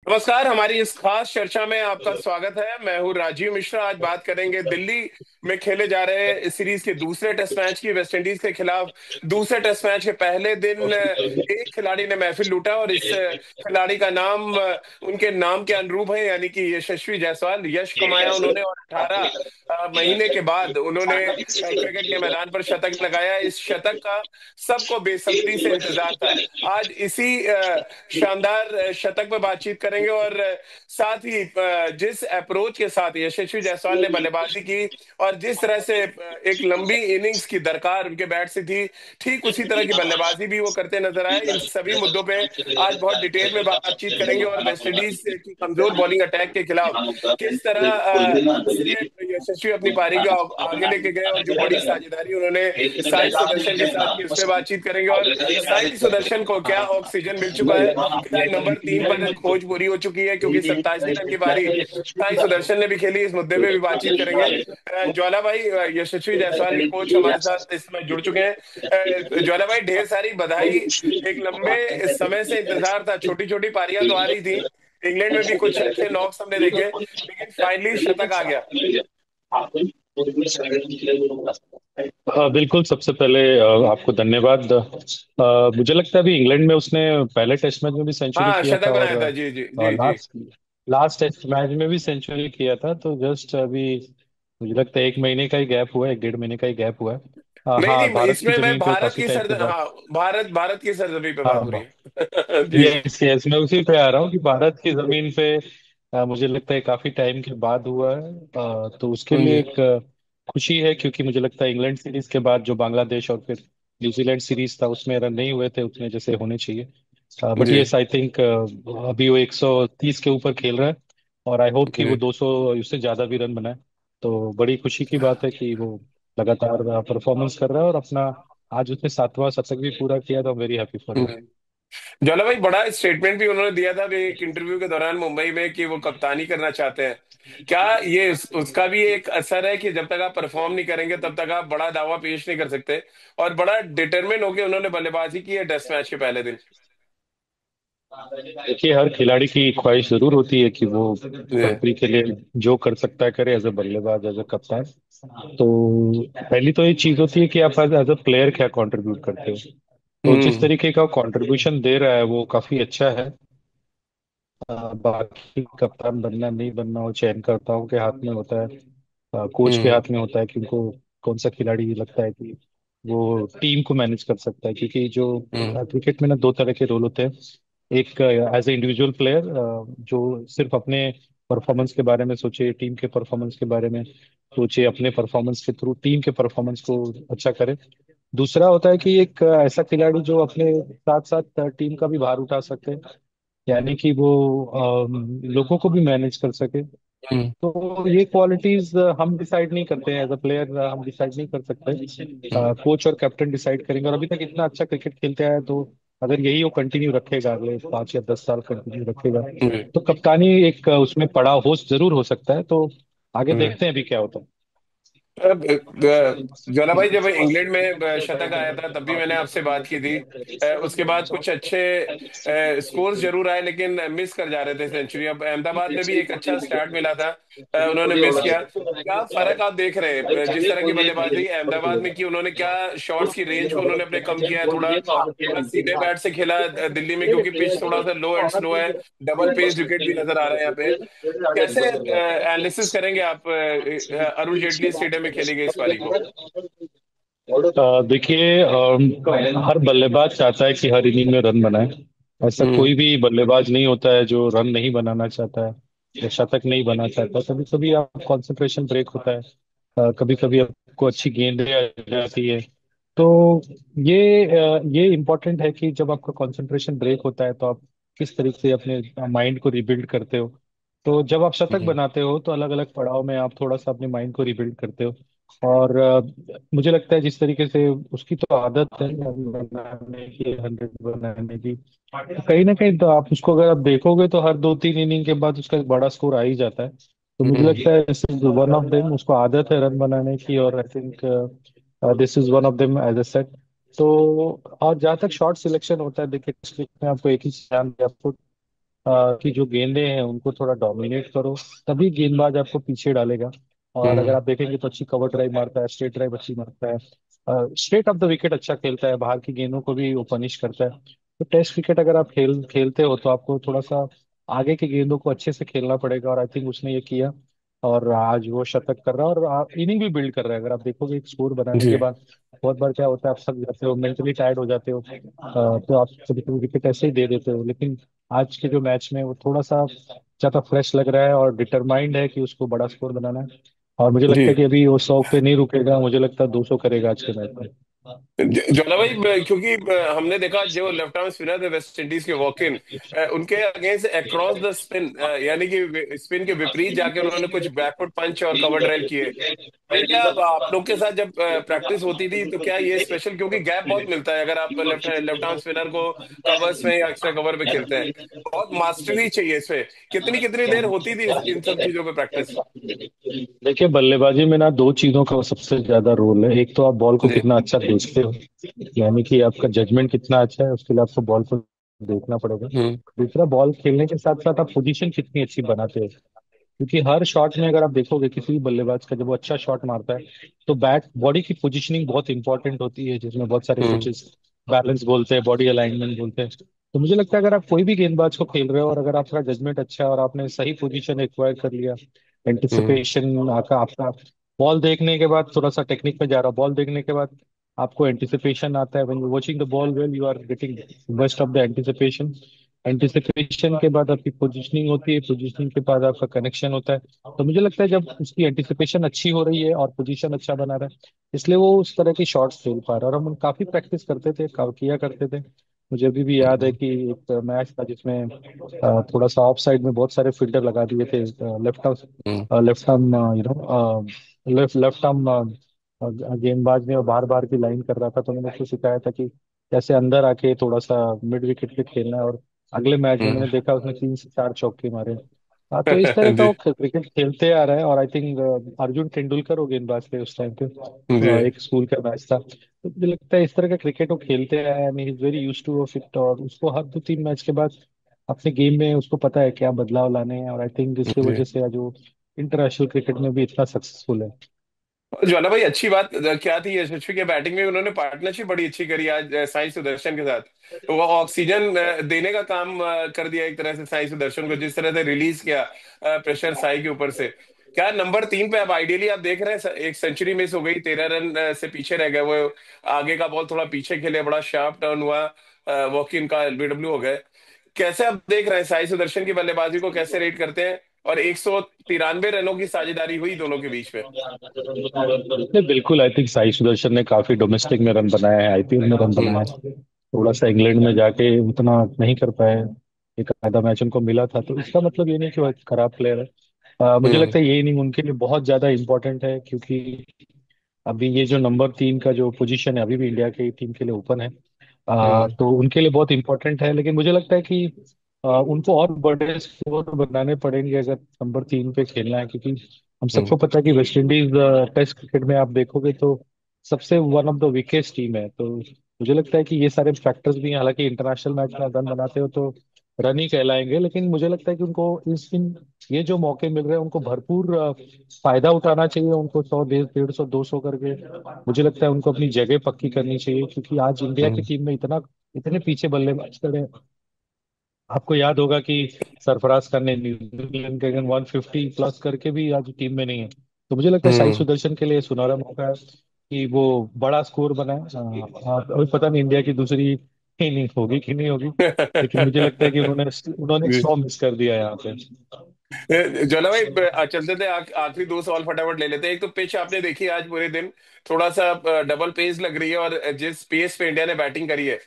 नमस्कार। हमारी इस खास चर्चा में आपका स्वागत है। मैं हूं राजीव मिश्रा। आज बात करेंगे दिल्ली में खेले जा रहे इस सीरीज के दूसरे टेस्ट मैच की, वेस्टइंडीज के खिलाफ। दूसरे टेस्ट मैच के पहले दिन एक खिलाड़ी ने महफिल लूटा और इस खिलाड़ी का नाम उनके नाम के अनुरूप है, यानी कि यशस्वी जायसवाल। यश कमाया उन्होंने और 18 महीने के बाद उन्होंने क्रिकेट के मैदान पर शतक लगाया। इस शतक का सबको बेसब्री से इंतजार था। आज इसी शानदार शतक पर बातचीत करेंगे और साथ ही जिस अप्रोच के साथ यशस्वी जायसवाल ने बल्लेबाजी की और जिस तरह से एक लंबी इनिंग्स की दरकार उनके बैट से थी, ठीक उसी तरह की बल्लेबाजी भी वो करते नजर आए। इन सभी मुद्दों पे आज बहुत डिटेल में बातचीत करेंगे और वेस्टइंडीज की कमजोर बॉलिंग अटैक के खिलाफ किस तरह से यशस्वी अपनी पारी को आगे लेके गए और जो बड़ी साझेदारी उन्होंने साई सुदर्शन के साथ की, उस पर बातचीत करेंगे। और साई सुदर्शन को क्या ऑक्सीजन मिल चुका है, क्या नंबर 3 पर खोज पूरी हो चुकी है, क्योंकि 87 रन की पारी साई सुदर्शन ने भी खेली। इस मुद्दे पे भी बातचीत करेंगे। ज्वाला भाई, यशस्वी जायसवाल के कोच हमारे साथ इस समय जुड़ चुके हैं। ज्वाला भाई, ढेर सारी बधाई। एक लंबे समय से इंतजार था, छोटी छोटी पारियां तो आ रही थी, इंग्लैंड में भी कुछ अच्छे नॉक्स हमने देखे, लेकिन फाइनली शतक आ गया। बिल्कुल। सबसे पहले आपको धन्यवाद। मुझे लगता है अभी इंग्लैंड में उसने पहले टेस्ट मैच में भी सेंचुरी हाँ, किया शतक था और बनाया था। जी जी जी जी। लास्ट लास्ट टेस्ट मैच में भी सेंचुरी किया था। तो जस्ट अभी मुझे लगता है एक महीने का ही गैप हुआ है, एक डेढ़ महीने का ही गैप हुआ है। नहीं हाँ, नहीं, भारत की इसमें मैं जमीन पे भारत काफी की टाइम के बाद। हाँ, भारत भारत की सरजमी पे बात हो रही हाँ, है। जी। यस यस, मैं उसी पे आ रहा हूँ कि भारत की जमीन पे मुझे लगता है काफी टाइम के बाद हुआ है। तो उसके लिए जी एक खुशी है, क्योंकि मुझे लगता है इंग्लैंड सीरीज के बाद जो बांग्लादेश और फिर न्यूजीलैंड सीरीज था उसमें रन नहीं हुए थे उतने जैसे होने चाहिए। बट जी। यस, आई थिंक अभी वो 130 के ऊपर खेल रहा है और आई होप कि वो जी 200 उससे ज्यादा भी रन बनाए। तो बड़ी खुशी की बात है कि वो लगातार परफॉर्मेंस कर रहा है और अपना आज उसने 7वां शतक भी पूरा किया। तो वेरी हैप्पी फॉर हिम। जी। ज्वाला भाई, बड़ा स्टेटमेंट भी उन्होंने दिया था अभी एक इंटरव्यू के दौरान मुंबई में कि वो कप्तानी करना चाहते हैं। क्या ये उसका भी एक असर है कि जब तक आप परफॉर्म नहीं करेंगे तब तक आप बड़ा दावा पेश नहीं कर सकते? और बड़ा डिटरमिन होकर उन्होंने बल्लेबाजी की है टेस्ट मैच के पहले दिन। देखिए, हर खिलाड़ी की ख्वाहिश जरूर होती है कि वो जी। कंट्री के लिए जो कर सकता है करे, एज ए बल्लेबाज, एज ए कप्तान। तो पहली तो ये चीज होती है कि आप एज ए प्लेयर क्या कंट्रीब्यूट करते हो। तो जिस हम्म। तरीके का कंट्रीब्यूशन दे रहा है वो काफी अच्छा है। बाकी कप्तान बनना नहीं बनना वो चयनकर्ताओं के हाथ में होता है, कोच के हम्म। हाथ में होता है कि उनको कौन सा खिलाड़ी लगता है कि वो टीम को मैनेज कर सकता है। क्योंकि जो हम्म। क्रिकेट में ना दो तरह के रोल होते हैं। एक एज ए इंडिविजुअल प्लेयर, जो सिर्फ अपने परफॉर्मेंस के बारे में सोचे, टीम के परफॉर्मेंस के बारे में सोचे, अपने परफॉर्मेंस के थ्रू टीम के परफॉर्मेंस को अच्छा करे। दूसरा होता है कि एक ऐसा खिलाड़ी जो अपने साथ साथ टीम का भी भार उठा सके, यानी कि वो लोगों को भी मैनेज कर सके। हम्म। तो ये क्वालिटीज हम डिसाइड नहीं करते हैं एज अ प्लेयर, हम डिसाइड नहीं कर सकते। हम्म। कोच और कैप्टन डिसाइड करेंगे। और अभी तक इतना अच्छा क्रिकेट खेलते आया है, तो अगर यही वो कंटिन्यू रखेगा, अगले 5 या 10 साल कंटिन्यू रखेगा, हम्म। तो कप्तानी एक उसमें पड़ा हो जरूर हो सकता है। तो आगे हम्म। देखते हैं अभी क्या होता अब, ज्वाला भाई, जब इंग्लैंड में शतक आया था तब भी मैंने आपसे बात की थी। उसके बाद कुछ अच्छे स्कोर्स जरूर आए, लेकिन मिस कर जा रहे थे सेंचुरी। अब अहमदाबाद में भी एक अच्छा स्टार्ट मिला था, उन्होंने मिस किया। क्या फर्क आप देख रहे हैं जिस तरह की बल्लेबाजी अहमदाबाद में की उन्होंने? क्या शॉट्स की रेंज को उन्होंने अपने कम किया है थोड़ा? सीधे बैट से खेला दिल्ली में, क्योंकि पिच थोड़ा सा लो एंड स्लो है। डबल पेस विकेट भी नजर आ रहा है यहाँ पे। कैसे एनालिसिस करेंगे आप अरुण जेटली स्टेडियम में खेली गई इस पारी को? देखिए, हर बल्लेबाज चाहता है कि हर इनिंग में रन बनाए। ऐसा हम्म। कोई भी बल्लेबाज नहीं होता है जो रन नहीं बनाना चाहता है या शतक नहीं बना चाहता। कभी कभी आप कंसंट्रेशन ब्रेक होता है, कभी कभी आपको अच्छी गेंदें आ जाती है। तो ये इम्पोर्टेंट है कि जब आपका कंसंट्रेशन ब्रेक होता है तो आप किस तरीके से अपने माइंड को रिबिल्ड करते हो। तो जब आप शतक हम्म। बनाते हो तो अलग अलग पड़ाव में आप थोड़ा सा अपने माइंड को रिबिल्ड करते हो। और मुझे लगता है जिस तरीके से उसकी तो आदत है रन बनाने की, 100 बनाने की, तो कहीं ना कहीं तो आप उसको अगर आप देखोगे तो हर 2-3 इनिंग के बाद उसका एक बड़ा स्कोर आ ही जाता है। तो मुझे हम्म। लगता है this is one of them, उसको आदत है रन बनाने की। और I think this is one of them as a set. तो और जहाँ तक शॉर्ट सिलेक्शन होता है, देखिए, में आपको एक ही ध्यान दिया, की जो गेंदें हैं उनको थोड़ा डोमिनेट करो, तभी गेंदबाज आपको पीछे डालेगा। और अगर हम्म। आप देखेंगे तो अच्छी कवर ड्राइव मारता है, स्ट्रेट ड्राइव अच्छी मारता है, स्ट्रेट ऑफ द विकेट अच्छा खेलता है, बाहर की गेंदों को भी वो पनिश करता है। तो टेस्ट क्रिकेट अगर आप खेलते हो तो आपको थोड़ा सा आगे की गेंदों को अच्छे से खेलना पड़ेगा, और आई थिंक उसने ये किया। और आज वो शतक कर रहा है और इनिंग भी बिल्ड कर रहा है। अगर आप देखोगे एक स्कोर बनाने के जी बाद बहुत बार क्या होता है, आप थक जाते हो, मेंटली टायर्ड हो जाते हो, तो आप कभी कभी विकेट ऐसे ही दे देते हो। लेकिन आज के जो मैच में वो थोड़ा सा ज्यादा फ्रेश लग रहा है और डिटरमाइंड है कि उसको बड़ा स्कोर बनाना है। और मुझे जी। लगता है कि अभी वो 100 पे नहीं रुकेगा, मुझे लगता है 200 करेगा आज के मैच में। ज्वाला भाई, क्योंकि हमने देखा जो लेफ्ट आर्म स्पिनर थे वेस्ट इंडीज के वॉकिन, उनके अगेंस्ट अक्रॉस द स्पिन, यानी कि स्पिन के विपरीत जाके उन्होंने कुछ बैकवर्ड पंच और कवर ड्राइव किए। ये क्या आप लोग के साथ जब प्रैक्टिस होती थी तो क्या ये स्पेशल, क्योंकि गैप बहुत मिलता है अगर आप लेफ्ट लेफ्ट आर्म स्पिनर को कवर्स में या एक्स्ट्रा कवर पे खेलते हैं, बहुत मास्टरी चाहिए इस पे। कितनी कितनी देर होती थी इन सब चीजों पे प्रैक्टिस? देखिए, बल्लेबाजी में ना दो चीजों का सबसे ज्यादा रोल है। एक तो आप बॉल को जी। कितना अच्छा देखते हो, यानी कि आपका जजमेंट कितना अच्छा है, उसके लिए आपको बॉल को देखना पड़ेगा। हम्म। दूसरा, बॉल खेलने के साथ साथ आप पोजीशन कितनी अच्छी बनाते हो, क्योंकि हर शॉट में अगर आप देखोगे किसी भी बल्लेबाज का, जब वो अच्छा शॉट मारता है तो बैट बॉडी की पोजीशनिंग बहुत इंपॉर्टेंट होती है, जिसमें बहुत सारे हम्म। कोचेस बैलेंस बोलते हैं, बॉडी अलाइनमेंट बोलते हैं। तो मुझे लगता है अगर आप कोई भी गेंदबाज को खेल रहे हो और अगर आपका जजमेंट अच्छा है और आपने सही पोजीशन एक्वायर कर लिया, हम्म। एंटिसिपेशन आपका आपका बॉल देखने के बाद, थोड़ा सा टेक्निक में जा रहा, बॉल देखने के बाद आपको एंटिसिपेशन आता है, when you watching the ball well you are getting best of the anticipation. Anticipation के बाद आपकी पोजीशनिंग होती है, पोजीशनिंग के बाद आपका कनेक्शन होता है। तो मुझे लगता है जब उसकी एंटिसिपेशन अच्छी हो रही है और पोजीशन अच्छा बना रहा है, इसलिए वो उस तरह की शॉट्स खेल पा रहा है। और हम काफी प्रैक्टिस करते थे, किया करते थे। मुझे अभी भी याद है हम्म। कि एक मैच था जिसमें थोड़ा सा ऑफ साइड में बहुत सारे फील्डर लगा दिए थे, हम्म। Left arm left left arm गेंदबाज ने बार बार की लाइन कर रहा था, तो मैंने उसको सिखाया था कि कैसे अंदर आके थोड़ा सा मिड विकेट पे खेलना है। और अगले मैच में हम्म। मैंने देखा उसने 3 से 4 चौके मारे। हाँ, तो इस तरह का जी। वो क्रिकेट खेलते आ रहा है। और आई थिंक अर्जुन तेंदुलकर वो गेंदबाज थे उस टाइम पे, जी। एक स्कूल का मैच था। तो मुझे लगता है इस तरह का क्रिकेट वो खेलते आए हैं, he is very use two of it. और उसको हर 2-3 मैच के बाद अपने गेम में उसको पता है क्या बदलाव लाने हैं, और आई थिंक इसकी जी। वजह से आज वो इंटरनेशनल क्रिकेट में भी इतना सक्सेसफुल है। ज्वाला भाई, अच्छी बात क्या थी यशस्वी के बैटिंग में, उन्होंने पार्टनरशिप बड़ी अच्छी करी आज साई सुदर्शन के साथ। वो ऑक्सीजन देने का काम कर दिया एक तरह से साई सुदर्शन को, जिस तरह से रिलीज किया प्रेशर साई के ऊपर से। क्या नंबर 3 पे अब आइडियली आप देख रहे हैं, एक सेंचुरी मिस हो गई, 13 रन से पीछे रह गए वो। आगे का बॉल थोड़ा पीछे खेले, बड़ा शार्प टर्न हुआ, वॉक इन का एलबीडब्ल्यू हो गए। कैसे आप देख रहे हैं साई सुदर्शन की बल्लेबाजी को, कैसे रेट करते हैं? और 193 रनों की साझेदारी हुई दोनों के बीच में। नहीं, बिल्कुल, आई थिंक साई सुदर्शन ने काफी डोमेस्टिक में रन बनाया है, आईपीएल में रन बनाया हम्म। है। थोड़ा सा इंग्लैंड में जाके उतना नहीं कर पाए, एक आधा मैच उनको मिला था, तो इसका मतलब ये नहीं कि वो एक खराब प्लेयर है। मुझे हम्म। लगता है ये इनिंग उनके लिए बहुत ज्यादा इंपॉर्टेंट है, क्योंकि अभी ये जो नंबर 3 का जो पोजीशन है अभी भी इंडिया की टीम के लिए ओपन है। हम्म। तो उनके लिए बहुत इंपॉर्टेंट है। लेकिन मुझे लगता है कि उनको और बड़े स्कोर बनाने पड़ेंगे अगर नंबर 3 पे खेलना है, क्योंकि हम हम्म। सबको पता है कि वेस्ट इंडीज टेस्ट क्रिकेट में आप देखोगे तो सबसे one of the weakest team है। तो मुझे लगता है कि ये सारे फैक्टर्स भी हैं। हालांकि इंटरनेशनल मैच में रन बनाते हो तो रन ही कहलाएंगे, लेकिन मुझे लगता है कि उनको इस इन ये जो मौके मिल रहे हैं उनको भरपूर फायदा उठाना चाहिए। उनको 100, 150, 200 करके मुझे लगता है उनको अपनी जगह पक्की करनी चाहिए, क्योंकि आज इंडिया की हम्म। टीम में इतने पीछे बल्लेबाज खड़े हैं। आपको याद होगा कि सरफराज खान ने न्यूजीलैंड के अगेंस्ट 150 प्लस करके भी आज टीम में नहीं है। तो मुझे लगता है साई हम्म। सुदर्शन के लिए सुनहरा मौका है कि वो बड़ा स्कोर बनाए। अभी पता नहीं इंडिया की दूसरी इनिंग होगी कि नहीं होगी, लेकिन मुझे लगता है कि उन्होंने उन्होंने जी। 100 मिस कर दिया यहाँ पे। जोला भाई, चलते थे, आखिरी दो सवाल फटाफट ले लेते हैं। एक तो पिच आपने देखी आज पूरे दिन, थोड़ा सा डबल पेस लग रही है, और जिस पेस पे इंडिया ने बैटिंग करी है,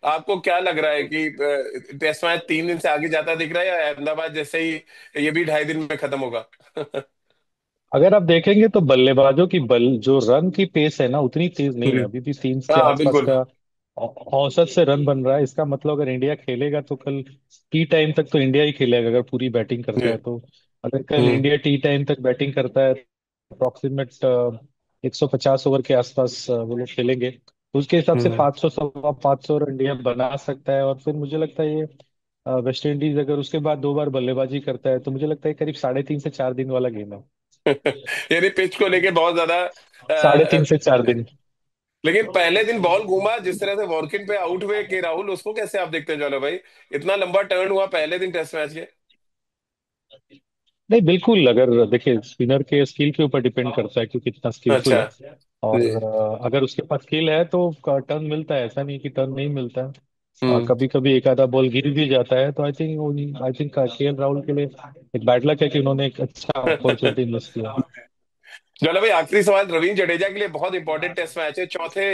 आपको क्या लग रहा है कि टेस्ट मैच 3 दिन से आगे जाता दिख रहा है, या अहमदाबाद जैसे ही ये भी 2.5 दिन में खत्म होगा? अगर आप देखेंगे तो बल्लेबाजों की जो रन की पेस है ना उतनी तेज नहीं है, जी। अभी भी 3 के हाँ आसपास बिल्कुल। का औसत से रन बन रहा है। इसका मतलब अगर इंडिया खेलेगा तो कल टी टाइम तक तो इंडिया ही खेलेगा, अगर पूरी बैटिंग करता जी। है तो। अगर कल हम्म। इंडिया टी टाइम तक बैटिंग करता है, अप्रोक्सीमेट 150 ओवर के आसपास वो लोग खेलेंगे, तो उसके हिसाब से हम्म। 500, 550 रन इंडिया बना सकता है। और फिर मुझे लगता है ये वेस्ट इंडीज अगर उसके बाद 2 बार बल्लेबाजी करता है तो मुझे लगता है करीब 3.5 से 4 दिन वाला गेम है। यानी पिच को लेके बहुत ज्यादा साढ़े अ, तीन से चार दिन लेकिन पहले दिन बॉल घूमा जिस तरह से वॉर्किन पे आउट हुए के राहुल, उसको कैसे आप देखते हैं ज्वाला भाई? इतना लंबा टर्न हुआ पहले दिन टेस्ट मैच के। नहीं, बिल्कुल। अगर देखिए, स्पिनर के स्किल के ऊपर डिपेंड करता है कि कितना स्किलफुल अच्छा। है। और जी। अगर उसके पास स्किल है तो टर्न मिलता है, ऐसा नहीं कि टर्न नहीं मिलता है। हम्म। कभी कभी एक आधा बॉल गिर भी जाता है, तो आई थिंक केएल राहुल के लिए एक बैड लक है कि उन्होंने एक अच्छा अपॉर्चुनिटी मिस किया। चलो भाई, आखिरी सवाल रवींद्र जडेजा के लिए बहुत इंपॉर्टेंट टेस्ट मैच है। चौथे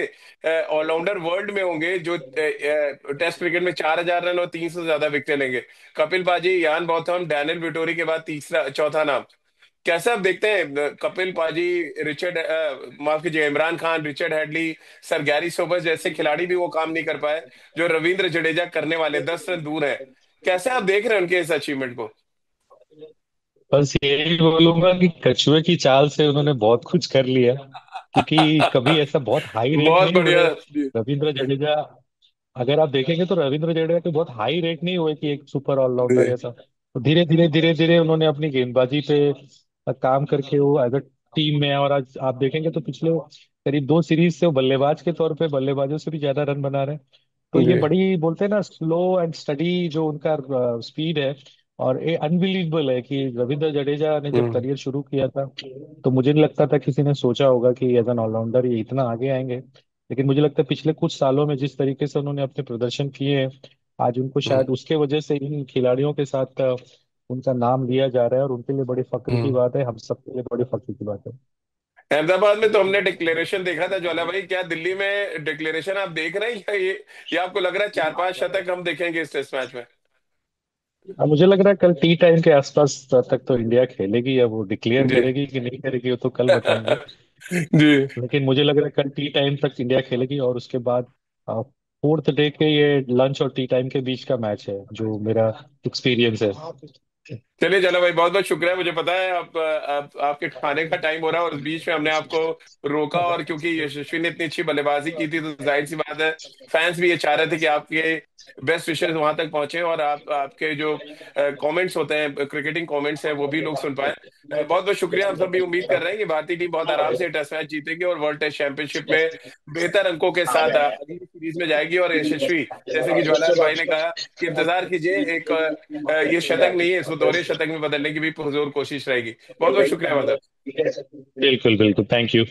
ऑलराउंडर वर्ल्ड में होंगे जो टेस्ट क्रिकेट में 4,000 रन और 300 से ज्यादा विकेट लेंगे। कपिल पाजी, यान बॉथम, डैनियल विटोरी के बाद तीसरा चौथा नाम। कैसे आप देखते हैं कपिल पाजी, रिचर्ड माफ कीजिए, Imran Khan, Richard Hadlee, sir Garry Sobers जैसे खिलाड़ी भी वो काम नहीं कर पाए जो रविंद्र जडेजा करने वाले 10 रन दूर है। कैसे आप देख रहे हैं उनके इस अचीवमेंट को? बस यही बोलूंगा कि कछुए की चाल से उन्होंने बहुत कुछ कर लिया, क्योंकि कभी ऐसा बहुत हाई रेट बहुत नहीं बढ़िया। हुए रविंद्र जडेजा। अगर आप देखेंगे तो रविंद्र जडेजा के बहुत हाई रेट नहीं हुए कि एक सुपर ऑलराउंडर जी। ऐसा, तो धीरे धीरे उन्होंने अपनी गेंदबाजी पे काम करके वो एज अ टीम में, और आज आप देखेंगे तो पिछले करीब 2 सीरीज से वो बल्लेबाज के तौर पे बल्लेबाजों से भी ज्यादा रन बना रहे हैं। तो ये जी। बड़ी बोलते हैं ना, स्लो एंड स्टडी जो उनका स्पीड है। और ये अनबिलीवेबल है कि रविंद्र जडेजा ने जब हम्म। करियर शुरू किया था तो मुझे नहीं लगता था किसी ने सोचा होगा कि एज एन ऑलराउंडर ये इतना आगे आएंगे। लेकिन मुझे लगता है पिछले कुछ सालों में जिस तरीके से उन्होंने अपने प्रदर्शन किए हैं, आज उनको हम्म। शायद उसके वजह से इन खिलाड़ियों के साथ उनका नाम लिया जा रहा है, और उनके लिए बड़ी फख्र की हम्म। बात है, हम सबके लिए बड़ी फख्र की बात है। अहमदाबाद में तो हमने डिक्लेरेशन देखा था ज्वाला भाई, क्या दिल्ली में डिक्लेरेशन आप देख रहे हैं या ये, या आपको लग रहा है 4-5 शतक हम देखेंगे इस टेस्ट मैच में? अब मुझे लग रहा है कल टी टाइम के आसपास तक तो इंडिया खेलेगी। अब वो डिक्लेयर जी। करेगी कि नहीं करेगी वो तो कल बताएंगे। जी। लेकिन मुझे लग रहा है कल टी टाइम तक इंडिया खेलेगी, और उसके बाद फोर्थ डे के ये लंच और टी टाइम के बीच का मैच है, जो मेरा एक्सपीरियंस है। चलिए चलो भाई, बहुत बहुत शुक्रिया। मुझे पता है आप आपके खाने का टाइम हो रहा है और उस बीच में हमने आपको रोका, और क्योंकि यशस्वी ने इतनी अच्छी बल्लेबाजी की थी तो जाहिर सी बात है फैंस भी ये चाह रहे थे कि आपके बेस्ट विशेस वहां तक पहुंचे और आप आपके जो कमेंट्स होते हैं, क्रिकेटिंग कमेंट्स हैं, वो भी लोग सुन पाए। बहुत बहुत शुक्रिया। हम सब भी उम्मीद कर रहे हैं कि भारतीय टीम बहुत आराम से टेस्ट मैच जीतेगी और वर्ल्ड टेस्ट चैंपियनशिप में बेहतर अंकों के साथ अगली सीरीज में जाएगी। और यशस्वी, जैसे कि ज्वाला भाई ने कहा, कि इंतजार कीजिए, एक ये शतक नहीं है, इसको दोहरे शतक में बदलने की भी पुरजोर कोशिश रहेगी। बहुत बहुत शुक्रिया मतलब। बिल्कुल बिल्कुल, थैंक यू।